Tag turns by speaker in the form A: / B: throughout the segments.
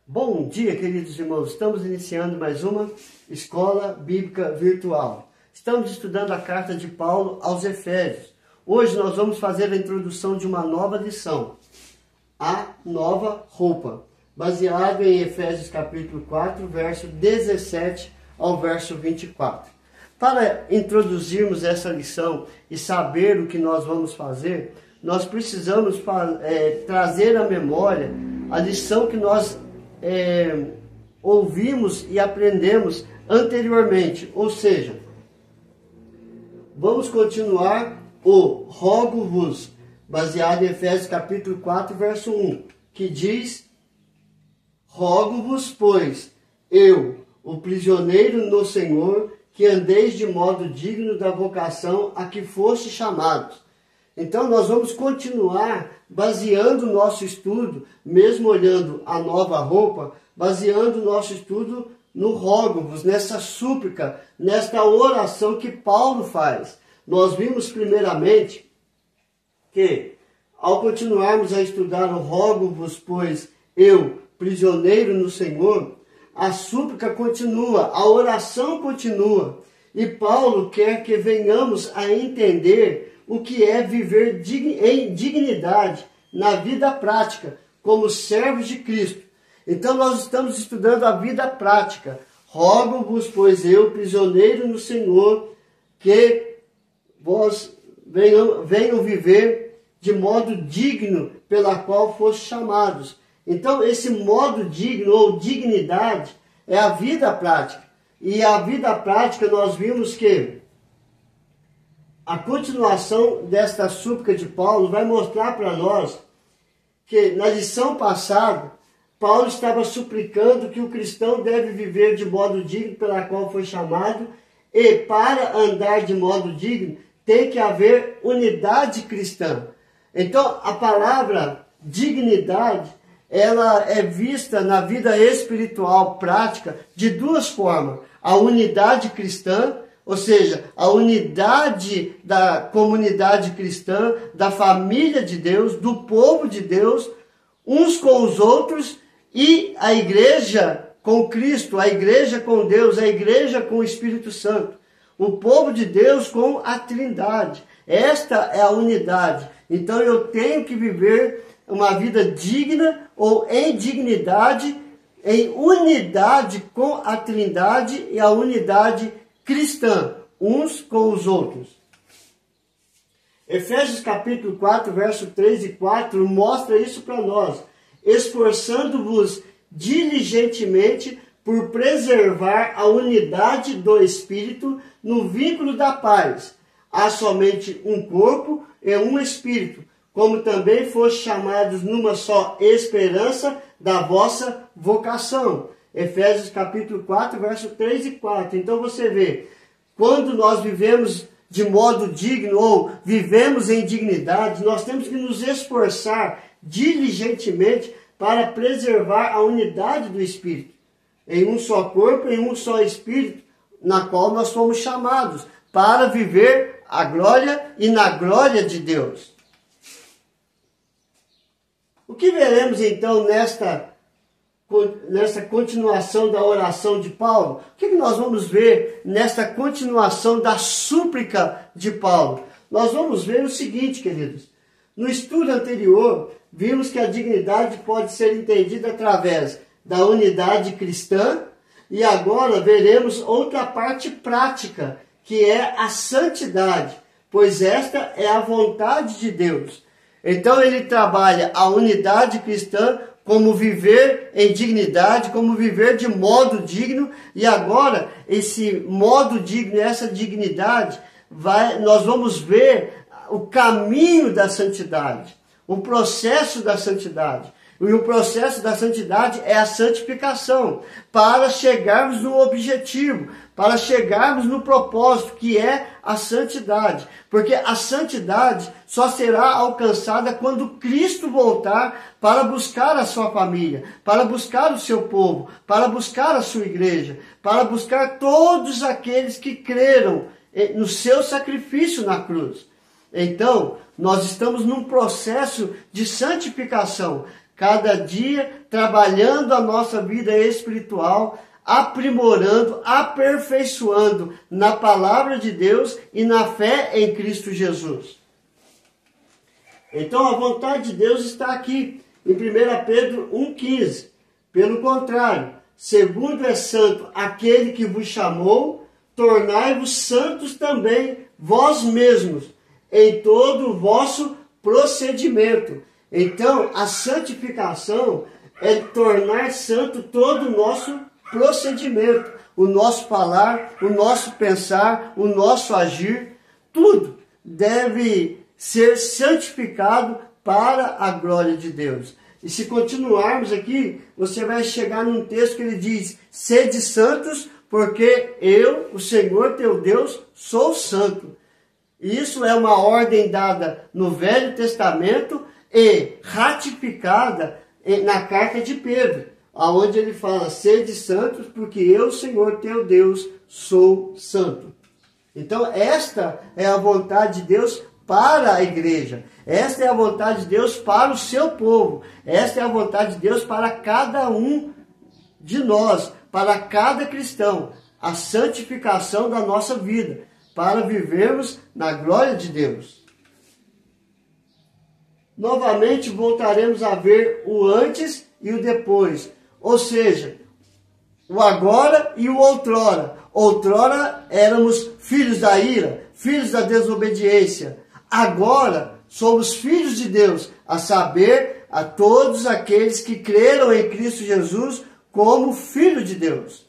A: Bom dia, queridos irmãos. Estamos iniciando mais uma Escola Bíblica Virtual. Estamos estudando a carta de Paulo aos Efésios. Hoje nós vamos fazer a introdução de uma nova lição, a nova roupa, baseado em Efésios capítulo 4, verso 17 ao verso 24. Para introduzirmos essa lição e saber o que nós vamos fazer, nós precisamos trazer à memória a lição que nós ouvimos e aprendemos anteriormente. Ou seja, vamos continuar o rogo-vos, baseado em Efésios capítulo 4, verso 1, que diz: rogo-vos, pois, eu, o prisioneiro no Senhor, que andeis de modo digno da vocação a que foste chamados. Então nós vamos continuar baseando o nosso estudo, mesmo olhando a nova roupa, baseando o nosso estudo no rogo-vos, nessa súplica, nesta oração que Paulo faz. Nós vimos primeiramente que, ao continuarmos a estudar o rogo-vos, pois eu, prisioneiro no Senhor, a súplica continua, a oração continua. E Paulo quer que venhamos a entender o que é viver em dignidade na vida prática, como servos de Cristo. Então nós estamos estudando a vida prática. Rogo-vos, pois eu, prisioneiro no Senhor, que vós venham viver de modo digno pela qual foste chamados. Então esse modo digno ou dignidade é a vida prática. E a vida prática nós vimos que a continuação desta súplica de Paulo vai mostrar para nós que na lição passada, Paulo estava suplicando que o cristão deve viver de modo digno pela qual foi chamado, e para andar de modo digno tem que haver unidade cristã. Então a palavra dignidade, ela é vista na vida espiritual prática de duas formas: a unidade cristã, ou seja, a unidade da comunidade cristã, da família de Deus, do povo de Deus, uns com os outros, e a igreja com Cristo, a igreja com Deus, a igreja com o Espírito Santo. O povo de Deus com a Trindade. Esta é a unidade. Então eu tenho que viver uma vida digna ou em dignidade, em unidade com a Trindade e a unidade cristã, uns com os outros. Efésios capítulo 4, verso 3 e 4 mostra isso para nós. Esforçando-vos diligentemente por preservar a unidade do Espírito no vínculo da paz. Há somente um corpo e um Espírito, como também foste chamados numa só esperança da vossa vocação. Efésios capítulo 4, verso 3 e 4. Então você vê, quando nós vivemos de modo digno ou vivemos em dignidade, nós temos que nos esforçar diligentemente para preservar a unidade do Espírito, em um só corpo, em um só Espírito, na qual nós fomos chamados para viver a glória e na glória de Deus. O que veremos então nesta continuação da oração de Paulo? O que nós vamos ver nesta continuação da súplica de Paulo? Nós vamos ver o seguinte, queridos. No estudo anterior, vimos que a dignidade pode ser entendida através da unidade cristã, e agora veremos outra parte prática, que é a santidade, pois esta é a vontade de Deus. Então ele trabalha a unidade cristã, como viver em dignidade, como viver de modo digno, e agora esse modo digno, essa dignidade, nós vamos ver o caminho da santidade, o processo da santidade. E o processo da santidade é a santificação, para chegarmos no objetivo, para chegarmos no propósito, que é a santidade. Porque a santidade só será alcançada quando Cristo voltar para buscar a sua família, para buscar o seu povo, para buscar a sua igreja, para buscar todos aqueles que creram no seu sacrifício na cruz. Então, nós estamos num processo de santificação. cada dia trabalhando a nossa vida espiritual, aprimorando, aperfeiçoando na palavra de Deus e na fé em Cristo Jesus. Então a vontade de Deus está aqui em 1 Pedro 1,15. Pelo contrário, segundo é santo aquele que vos chamou, tornai-vos santos também vós mesmos, em todo o vosso procedimento. Então, a santificação é tornar santo todo o nosso procedimento, o nosso falar, o nosso pensar, o nosso agir, tudo deve ser santificado para a glória de Deus. E se continuarmos aqui, você vai chegar num texto que ele diz: sede santos, porque eu, o Senhor teu Deus, sou santo. Isso é uma ordem dada no Velho Testamento e ratificada na carta de Pedro, onde ele fala: sede santos, porque eu, Senhor teu Deus, sou santo. Então esta é a vontade de Deus para a igreja. Esta é a vontade de Deus para o seu povo. Esta é a vontade de Deus para cada um de nós, para cada cristão. A santificação da nossa vida, para vivermos na glória de Deus. Novamente voltaremos a ver o antes e o depois. Ou seja, o agora e o outrora. Outrora éramos filhos da ira, filhos da desobediência. Agora somos filhos de Deus, a saber, a todos aqueles que creram em Cristo Jesus como Filho de Deus.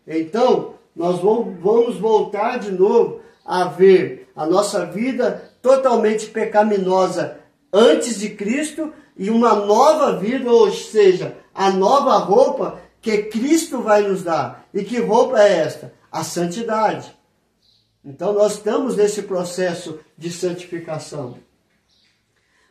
A: Então, nós vamos voltar de novo a ver a nossa vida totalmente pecaminosa antes de Cristo e uma nova vida, ou seja, a nova roupa que Cristo vai nos dar. E que roupa é esta? A santidade. Então nós estamos nesse processo de santificação.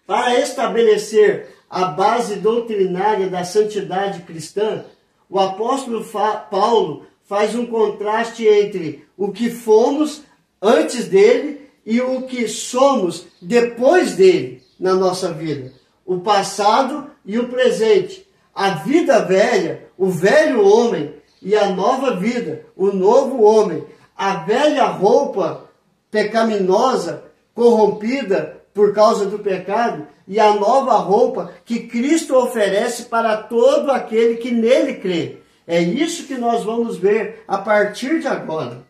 A: Para estabelecer a base doutrinária da santidade cristã, o apóstolo Paulo faz um contraste entre o que fomos antes dele e o que somos depois dele na nossa vida. O passado e o presente. A vida velha, o velho homem, e a nova vida, o novo homem. A velha roupa pecaminosa, corrompida por causa do pecado, e a nova roupa que Cristo oferece para todo aquele que nele crê. É isso que nós vamos ver a partir de agora.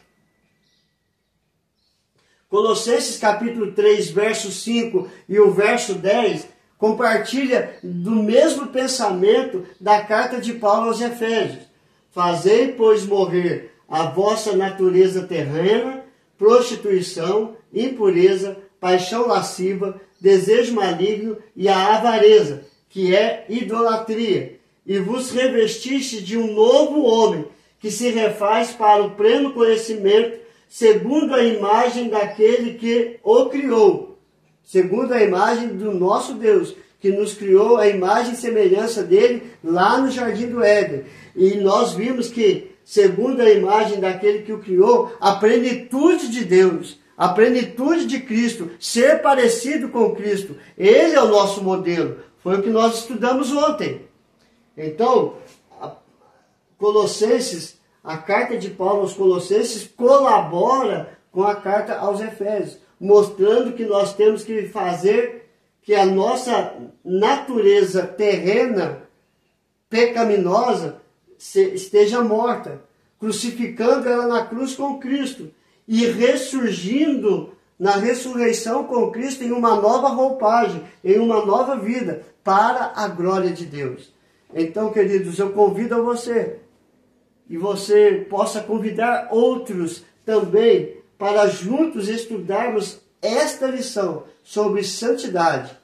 A: Colossenses capítulo 3, verso 5 e o verso 10 compartilha do mesmo pensamento da carta de Paulo aos Efésios. Fazei, pois, morrer a vossa natureza terrena, prostituição, impureza, paixão lasciva, desejo maligno e a avareza, que é idolatria, e vos revestiste de um novo homem, que se refaz para o pleno conhecimento, segundo a imagem daquele que o criou, segundo a imagem do nosso Deus, que nos criou a imagem e semelhança dele lá no Jardim do Éden. E nós vimos que, segundo a imagem daquele que o criou, a plenitude de Deus, a plenitude de Cristo, ser parecido com Cristo, ele é o nosso modelo. Foi o que nós estudamos ontem. Então, Colossenses, a carta de Paulo aos Colossenses colabora com a carta aos Efésios, mostrando que nós temos que fazer que a nossa natureza terrena, pecaminosa, esteja morta, crucificando ela na cruz com Cristo e ressurgindo na ressurreição com Cristo em uma nova roupagem, em uma nova vida, para a glória de Deus. Então, queridos, eu convido a você, e você possa convidar outros também, para juntos estudarmos esta lição sobre santidade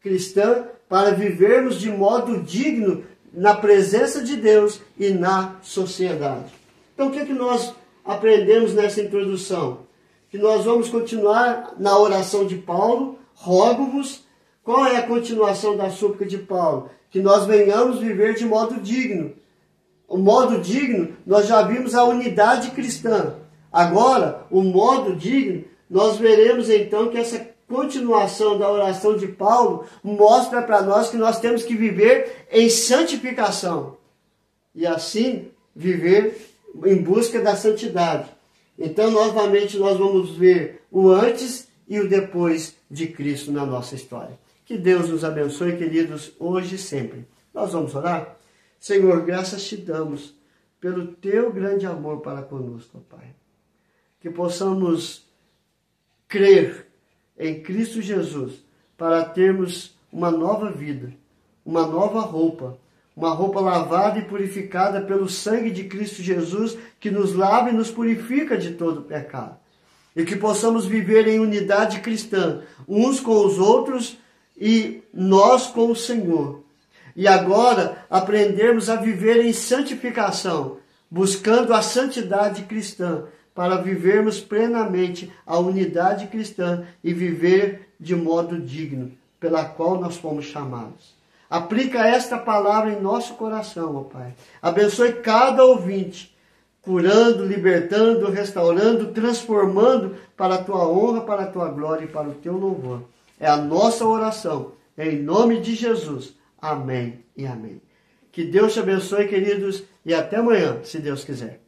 A: cristã, para vivermos de modo digno na presença de Deus e na sociedade. Então, o que nós aprendemos nessa introdução? Que nós vamos continuar na oração de Paulo, rogo-vos. Qual é a continuação da súplica de Paulo? Que nós venhamos viver de modo digno. O modo digno, nós já vimos a unidade cristã. Agora, o modo digno, nós veremos então que essa continuação da oração de Paulo, mostra para nós que nós temos que viver em santificação. E assim, viver em busca da santidade. Então, novamente, nós vamos ver o antes e o depois de Cristo na nossa história. Que Deus nos abençoe, queridos, hoje e sempre. Nós vamos orar? Senhor, graças te damos pelo teu grande amor para conosco, ó Pai. Que possamos crer em Cristo Jesus para termos uma nova vida, uma nova roupa, uma roupa lavada e purificada pelo sangue de Cristo Jesus, que nos lava e nos purifica de todo pecado. E que possamos viver em unidade cristã, uns com os outros e nós com o Senhor. E agora aprendermos a viver em santificação, buscando a santidade cristã, para vivermos plenamente a unidade cristã e viver de modo digno, pela qual nós fomos chamados. Aplica esta palavra em nosso coração, ó Pai. Abençoe cada ouvinte, curando, libertando, restaurando, transformando para a tua honra, para a tua glória e para o teu louvor. É a nossa oração, em nome de Jesus. Amém e amém. Que Deus te abençoe, queridos, e até amanhã, se Deus quiser.